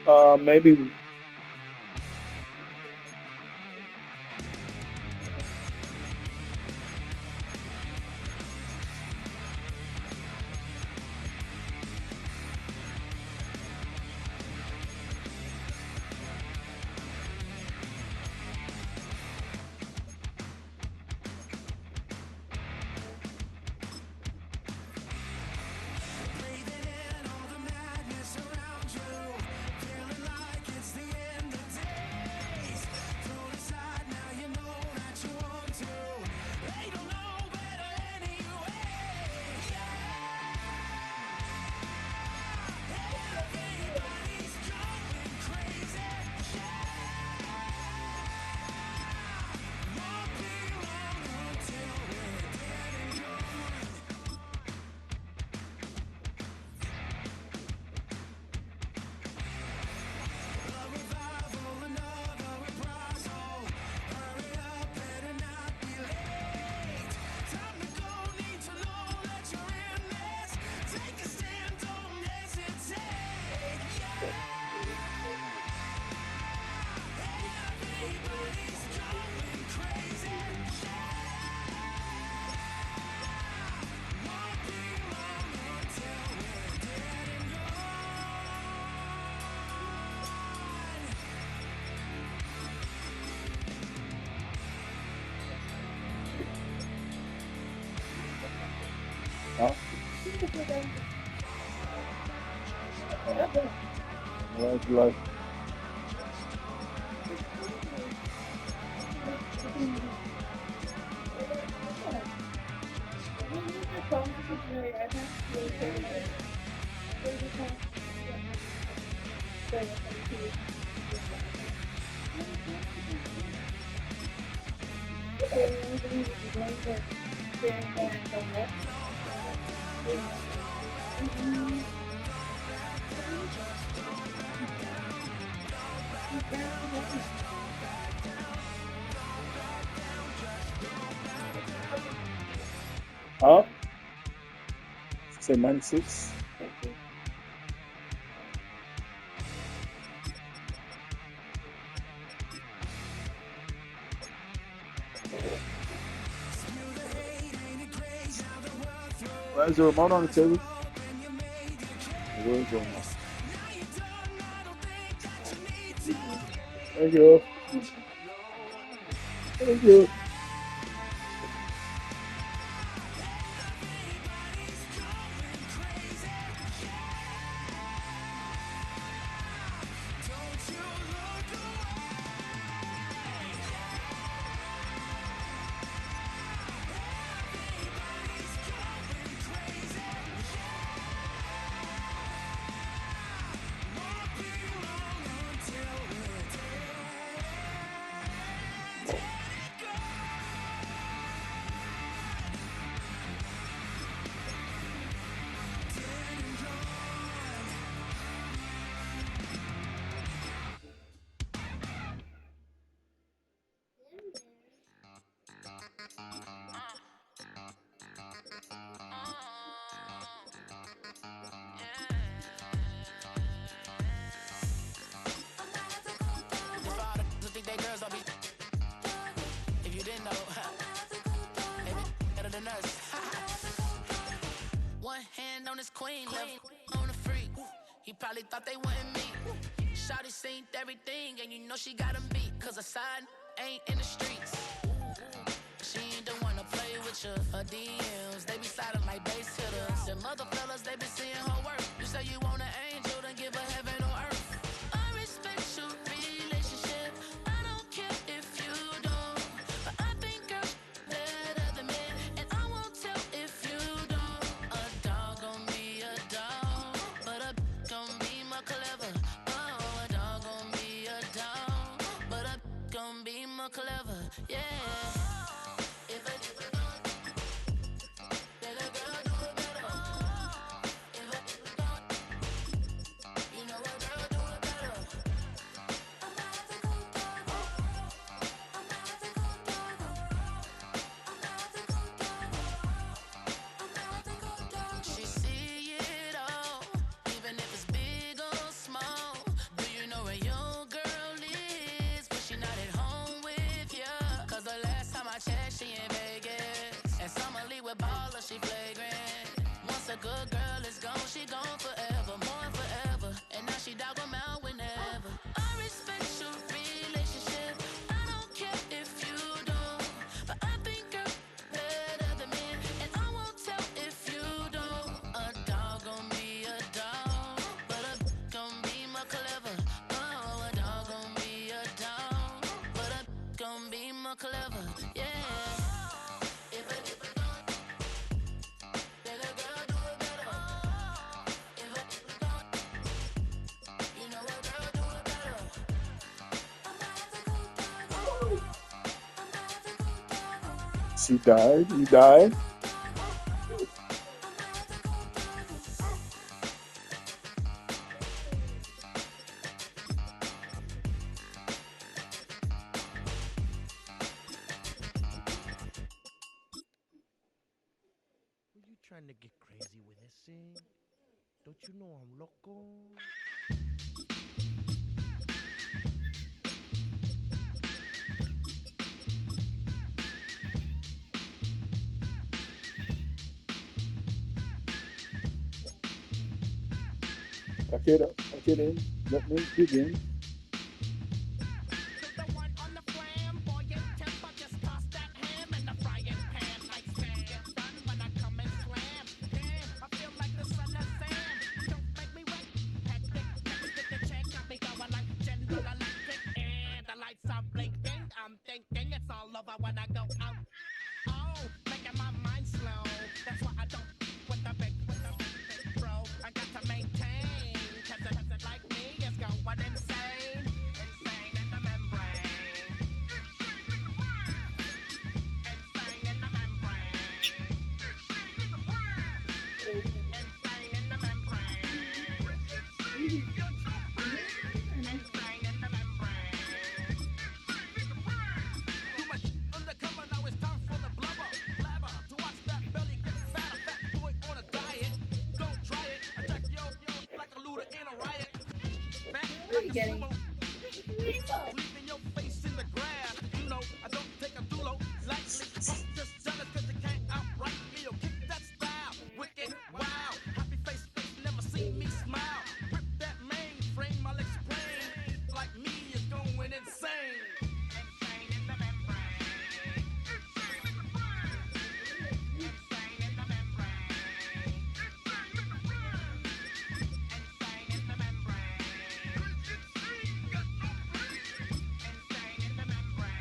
Maybe. Huh? Like, huh? Say -6. Where's the remote on the TV? Where's the remote? Thank you. Thank you. One hand on his queen, left on the freak. He probably thought they wanted me. Shawty seen everything, and you know she got him beat. Cause her side ain't in the streets. She ain't the one to play with you. Her DMs, they be sliding like base hitters. Them other fellas, they be seeing her work. You say you want an angel, then give her heaven on earth. I respect your relationship. I don't care if you don't. But I think girls better than men. And I won't tell if you don't. A dog gon' be a dog. But a gon' be more clever. Oh, a dog gon' be a dog. But a gon' be more clever. Yeah. If a then a girl do it better. If a you know a girl do it better. She see it all, even if it's big or small. Do you know she gone forever, more forever. And now she dog 'em out whenever. I respect your relationship. I don't care if you don't. But I think you're better than me. And I won't tell if you don't. A dog gon' be a dog. But a gon' be more clever. Oh, a dog gon' be a dog. But a gon' be more clever. Yeah. If a let a girl do it better. If a you know a girl do it better. She died. You died. Were you trying to get crazy with this thing? Don't you know I'm loco? Okay then. Let me begin. The one on the flamboyant temper, just toss that ham in the frying pan. Like Sam, get done when I come and slam. Damn, I feel like the son of Sam. Don't make me wet, hectic. Let me get the check, got me going like General Electric. And the lights are blinking. I'm thinking it's all over when I go out. Oh, making my mind slow. That's why I don't with the big bro. I got to maintain, cause a person like me is going insane. Insane in the membrane. Insane in the membrane. Insane in the membrane. Insane in the membrane. Too much undercover, now it's time for the blubber. Blabber, to watch that belly get fatter. Fat boy on a diet. Don't try it. Attack yo like a looter in a riot. Fat like a sumo. Leaving your face in the grass. You know, I don't take a dulo lightly. Just jealous cause you can't outright me or kick that style. Wicked, wow. Happy face, never seen me smile. Rip that mainframe, I'll explain. Like me is going insane. Insane in the membrane. Insane in the membrane. Insane in the membrane. Insane in the membrane.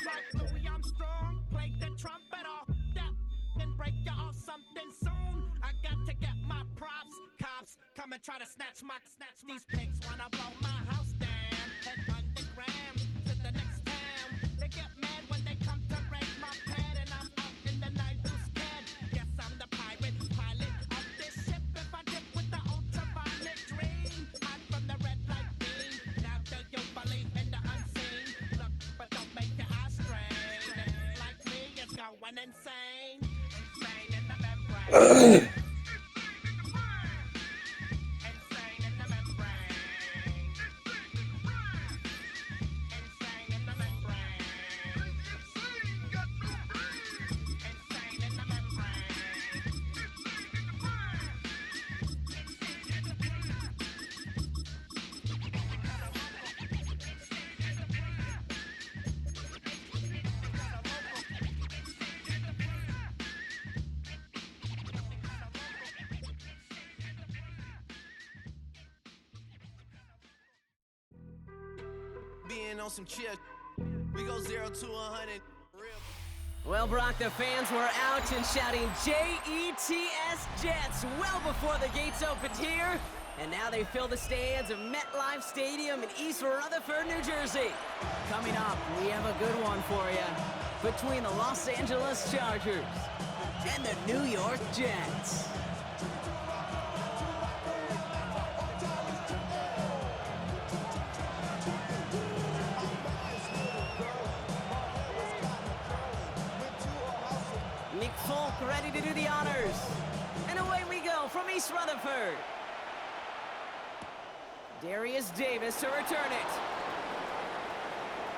Like Louis Armstrong, play the trumpet off. That can break you off something soon. I got to get my props. Cops come and try to snatch these pigs wanna blow my house down. Head underground to the next town. They get mad when they come to raid my pad, and I'm out in the night who's scared. Guess I'm the pirate pilot of this ship. If I dip with the ultraviolet dream, hide from the red light beam. Now do you believe in the unseen? Look, but don't make your eyes strain. Like me, it's going insane. Insane in the membrane. Insane in the membrane. Insane in the membrane. Insane in the membrane. Being on some chill, we go 0 to 100. Well, Brock, the fans were out and shouting J-E-T-S Jets well before the gates opened here. And now they fill the stands of MetLife Stadium in East Rutherford, New Jersey. Coming up, we have a good one for you. Between the Los Angeles Chargers and the New York Jets. ready to do the honors. And away we go from East Rutherford. Darius Davis to return it.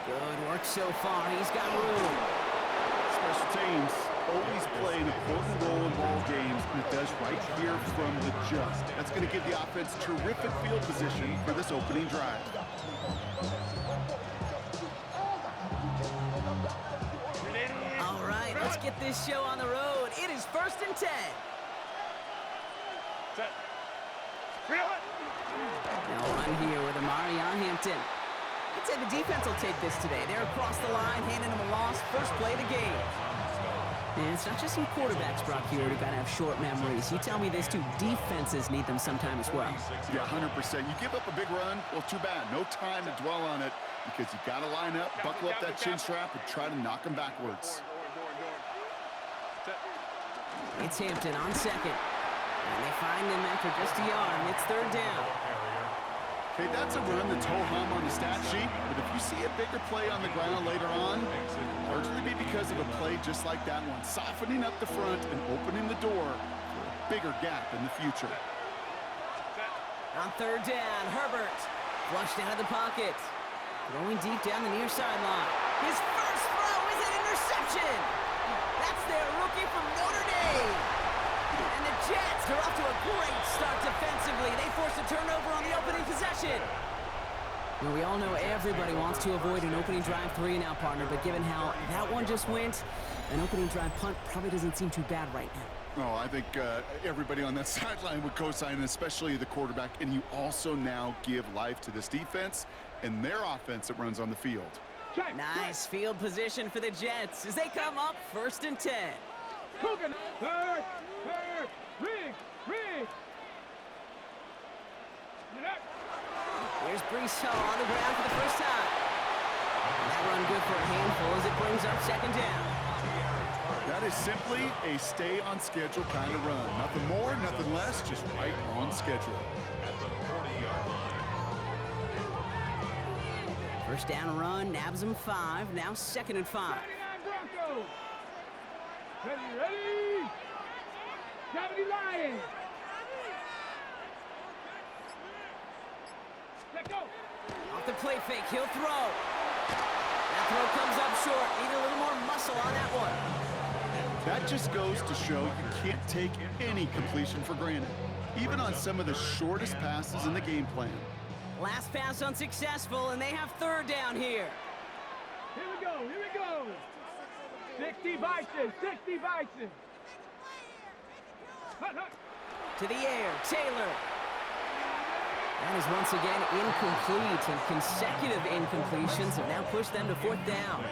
Good work so far. He's got room. Special teams always play an important role in ball games, and it does right here from the jump. That's going to give the offense terrific field position for this opening drive. All right, let's get this show on the road. It is 1st and 10. Now run here with Amari on Hampton. I'd say the defense will take this today. They're across the line, handing them a loss. First play of the game. And it's not just some quarterbacks, Brock, here who got to have short memories. You tell me this too. Defenses need them sometime as well. Yeah, 100%. You give up a big run, well, too bad. No time to dwell on it because you got to line up, buckle up that chin strap, and try to knock them backwards. It's Hampton on second. And they find him after just a yard, and it's 3rd down. Okay, that's a run that's ho-hum on the stat sheet, but if you see a bigger play on the ground later on, largely be because of a play just like that one, softening up the front and opening the door for a bigger gap in the future. On 3rd down, Herbert flushed out of the pocket. Throwing deep down the near sideline. His first throw is an interception. That's their rookie from Notre Dame. And the Jets are off to a great start defensively. They force a turnover on the opening possession. Well, we all know everybody wants to avoid an opening drive 3-and-out, partner, but given how that one just went, an opening drive punt probably doesn't seem too bad right now. Oh, I think everybody on that sideline would co-sign, especially the quarterback, and you also now give life to this defense and their offense that runs on the field. Nice field position for the Jets as they come up 1st and 10. Here's Brees Hall on the ground for the first time. That run good for a handful as it brings up 2nd down. That is simply a stay-on-schedule kind of run. Nothing more, nothing less, just right on schedule. 1st down run, nabs him 5, now 2nd and 5. Ready? Gravity Lions! Let go! Off the play fake, he'll throw. That throw comes up short. Need a little more muscle on that one. That just goes to show you can't take any completion for granted, even on some of the shortest passes in the game plan. Last pass unsuccessful, and they have 3rd down here. Here we go! 60 Bison! To the air, Taylor. That is once again incomplete, and consecutive incompletions have now pushed them to 4th down.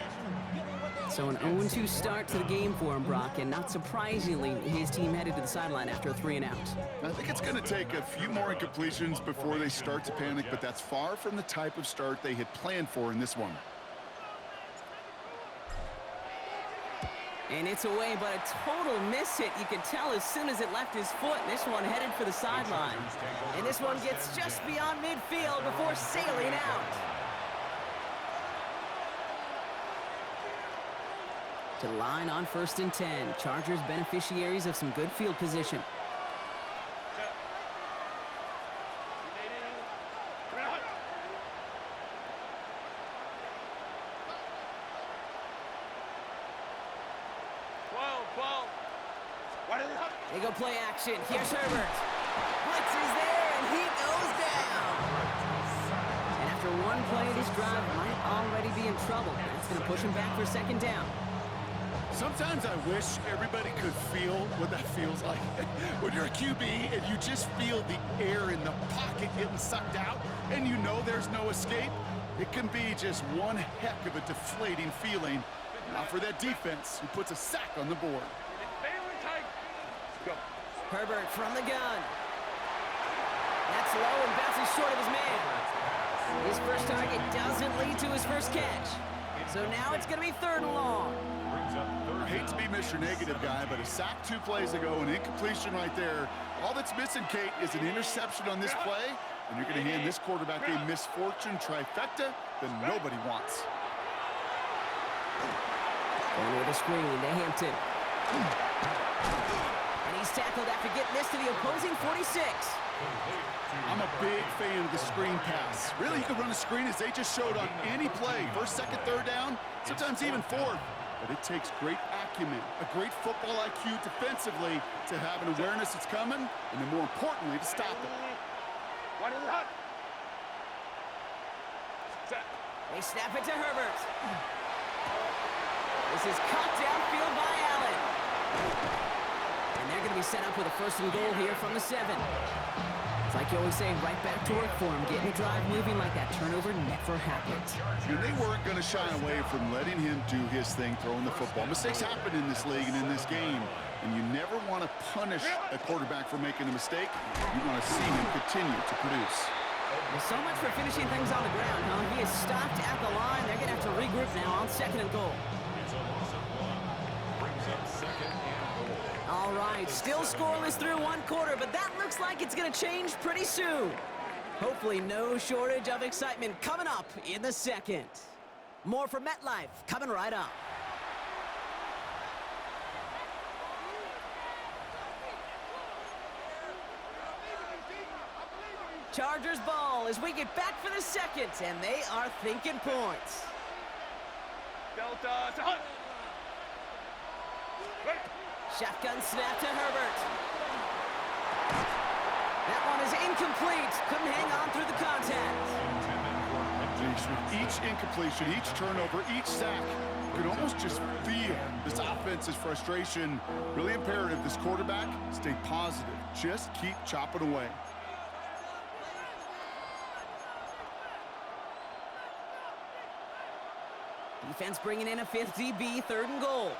So an 0-2 start to the game for him, Brock, and not surprisingly, his team headed to the sideline after a 3-and-out. I think it's going to take a few more incompletions before they start to panic, but that's far from the type of start they had planned for in this one. And it's away, but a total miss hit. You could tell as soon as it left his foot. This one headed for the sideline. And this one gets just beyond midfield before sailing out. To the line on 1st and 10. Chargers beneficiaries of some good field position. They go play action. Here's Herbert. Blitz is there, and he goes down. And after one play, this drive might already be in trouble. That's going to push him back for 2nd down. Sometimes I wish everybody could feel what that feels like. When you're a QB and you just feel the air in the pocket getting sucked out and you know there's no escape, it can be just one heck of a deflating feeling. Now for that defense, who puts a sack on the board. Herbert from the gun. That's low and bounces short of his man. His first target doesn't lead to his first catch. So now it's going to be 3rd and long. I hate to be Mr. Negative guy, but a sack 2 plays ago, an incompletion right there. All that's missing, Kate, is an interception on this play, and you're going to hand this quarterback a misfortune trifecta that nobody wants. Going with a screen to Hampton. And he's tackled after getting this to the opposing 46. I'm a big fan of the screen pass. Really, you can run a screen as they just showed on any play. First, second, third down, sometimes even fourth. But it takes great acumen, a great football IQ defensively to have an awareness it's coming, and then more importantly, to stop it. They snap it to Herbert. This is caught downfield by Allen. And they're going to be set up with a 1st and goal here from the 7. It's like you always say, right back to work for him. Getting the drive moving like that turnover never happened. And they weren't going to shy away from letting him do his thing, throwing the football. Mistakes happen in this league and in this game, and you never want to punish a quarterback for making a mistake. You want to see him continue to produce. Well, so much for finishing things on the ground, huh? He is stopped at the line. They're going to have to regroup now on 2nd and goal. All right, still scoreless through 1 quarter, but that looks like it's going to change pretty soon. Hopefully no shortage of excitement coming up in the 2nd. More from MetLife coming right up. Chargers ball as we get back for the 2nd, and they are thinking points. Delta to Hunt. Shotgun snap to Herbert. That one is incomplete. Couldn't hang on through the contact. With each incompletion, each turnover, each sack, you can almost just feel this offense's frustration. Really imperative, this quarterback, stay positive. Just keep chopping away. Defense bringing in a 5th DB, 3rd and goal.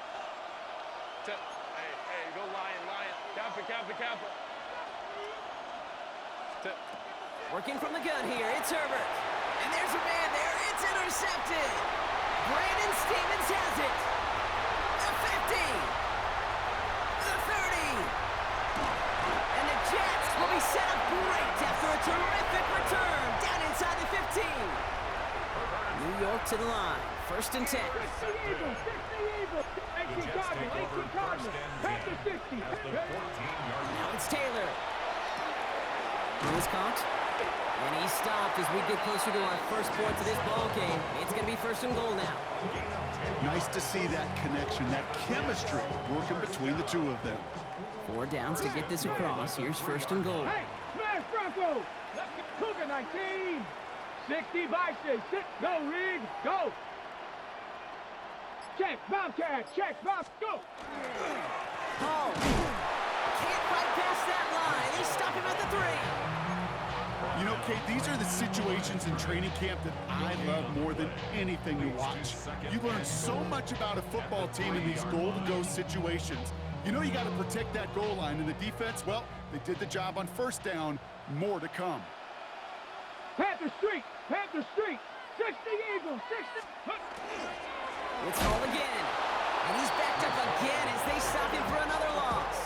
Hey, go Lion. Cap it. Working from the gun here, it's Herbert. And there's a man there, it's intercepted. Brandon Stevens has it. The 50. The 30. And the Jets will be set up great after a terrific return down inside the 15. New York to the line, 1st and 10. 60 Eagles. 18 Cardinals. Back to 60. Now it's Taylor. He was caught. And he stopped as we get closer to our first points of this ball game. It's going to be 1st and goal now. Nice to see that connection, that chemistry working between the two of them. 4 downs to get this across. Here's 1st and goal. Hey, smash Bronco. Cougar 19. 60 Vices. Go, Reed. Go. Check, Bobcat. Check, Bob. Go. Hall. Can't fight past that line. They stop him at the 3. You know, Kate, these are the situations in training camp that I love more than anything to watch. You learn so much about a football team in these goal-to-go situations. You know you got to protect that goal line, and the defense, well, they did the job on 1st down. More to come. Panther Street. 60 Eagles. 60. It's Hall again. And he's backed up again as they stop him for another loss.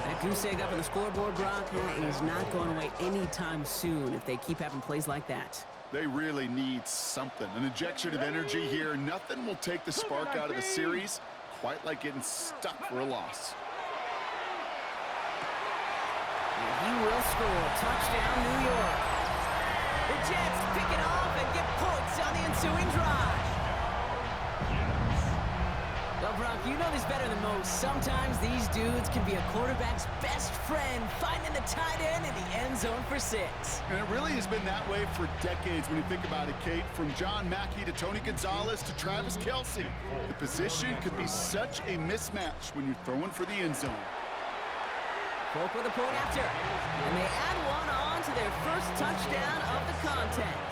That goose egg up on the scoreboard, Brock, is not going away anytime soon if they keep having plays like that. They really need something, an injection of energy here. Nothing will take the spark out of the series quite like getting stuck for a loss. And he will score. Touchdown, New York. The Jets pick it off and get points on the ensuing drive. Well, Brock, you know this better than most. Sometimes these dudes can be a quarterback's best friend, finding the tight end in the end zone for 6. And it really has been that way for decades when you think about it, Kate. From John Mackey to Tony Gonzalez to Travis Kelce. The position could be such a mismatch when you're throwing for the end zone. Polk with a point after. And they add one on to their first touchdown of the contest.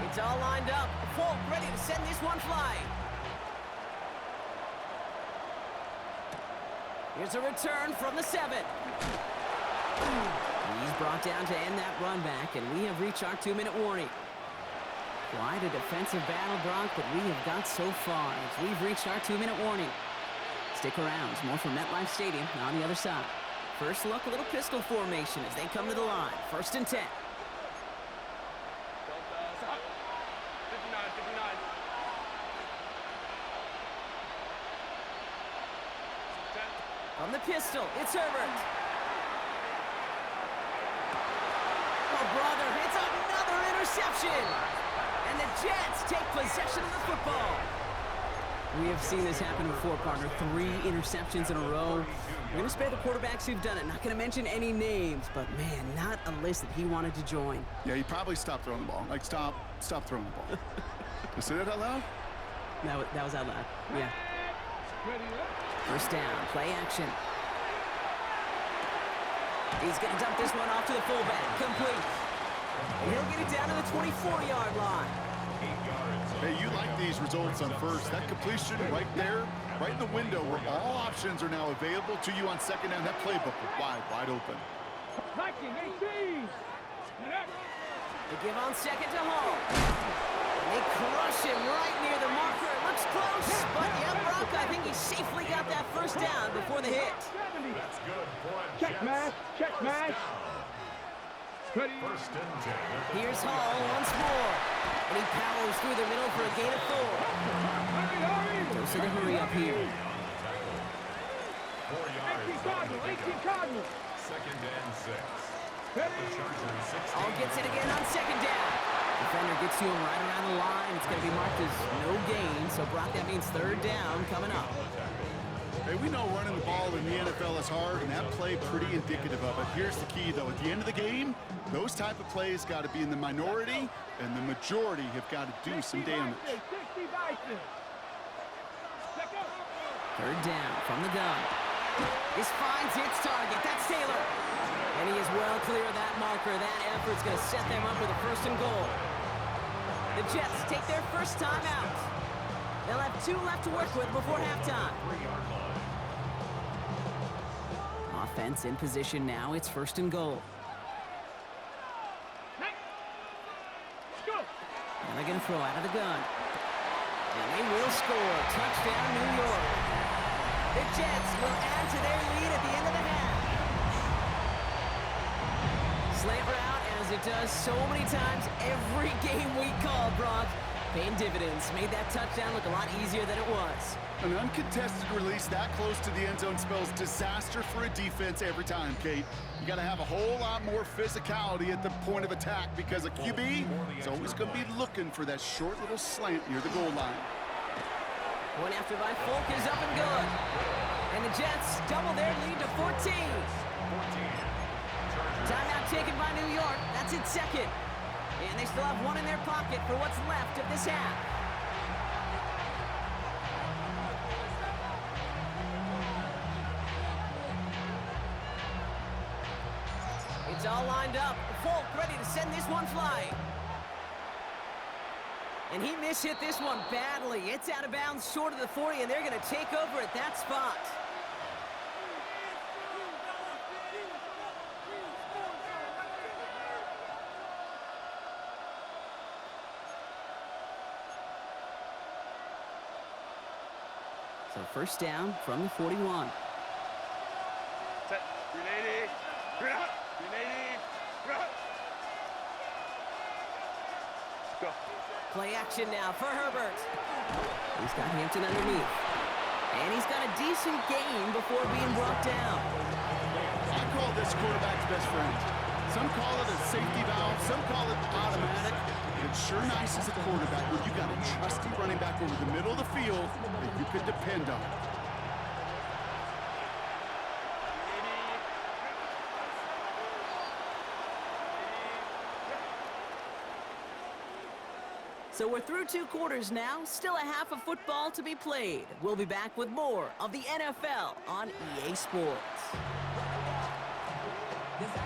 It's all lined up. Polk ready to send this one flying. Here's a return from the 7. He's brought down to end that run back, and we have reached our 2-minute warning. Quite a defensive battle, Brock, that we have got so far as we've reached our 2-minute warning. Stick around. More from MetLife Stadium on the other side. First look, a little pistol formation as they come to the line. 1st and 10. From the pistol, it's Herbert. Oh, brother, it's another interception. And the Jets take possession of the football. We have seen this happen before, partner. 3 interceptions in a row. We're going to spare the quarterbacks who've done it. Not going to mention any names, but, man, not a list that he wanted to join. Yeah, he probably stopped throwing the ball. Like, stop throwing the ball. You say that out loud? That was out loud, yeah. 1st down, play action. He's going to dump this one off to the fullback. Complete. And he'll get it down to the 24-yard line. Hey, you like these results on first. That completion right there, right in the window where all options are now available to you on 2nd down. That playbook was wide open. 19-18. They give on 2nd to Hall. And they crush him right near the marker. It looks close, but yeah, Brock, I think he safely got that 1st down before the hit. That's good. Check match. Ready. Here's Hall once more. And he powers through the middle for a gain of 4. Goes to the hurry up here. 18 Cardinals. 2nd and 6. Hall gets it again on 2nd down. Defender gets to him right around the line. It's going to be marked as no gain. So, Brock, that means 3rd down coming up. Hey, we know running the ball in the NFL is hard, and that play pretty indicative of it. Here's the key, though. At the end of the game, those type of plays got to be in the minority, and the majority have got to do some damage. 3rd down from the gun. This finds its target. That's Taylor. And he is well clear of that marker. That effort's going to set them up with a 1st and goal. The Jets take their first time out. They'll have 2 left to work with before halftime. Offense in position now. It's 1st and goal. And they're going to throw out of the gun. And they will score. Touchdown, New York. The Jets will add to their lead at the end of the half. Slant route, as it does so many times every game we call, Brock. Paying dividends. Made that touchdown look a lot easier than it was. An uncontested release that close to the end zone spells disaster for a defense every time, Kate. You got to have a whole lot more physicality at the point of attack because a QB is always going to be looking for that short little slant near the goal line. One after by Folk is up and good. And the Jets double their lead to 14. Timeout taken by New York. That's its 2nd. And they still have 1 in their pocket for what's left of this half. It's all lined up. Folk ready to send this one flying. And he mishit this one badly. It's out of bounds short of the 40, and they're going to take over at that spot. So 1st down from the 41. Set. 380. 380. 380. Go. Play action now for Herbert. He's got Hampton underneath. And he's got a decent gain before being brought down. I call this quarterback's best friend. Some call it a safety valve, some call it automatic. It's sure nice as a quarterback when you got a trusty running back over the middle of the field that you can depend on. So we're through 2 quarters now, still a half of football to be played. We'll be back with more of the NFL on EA Sports.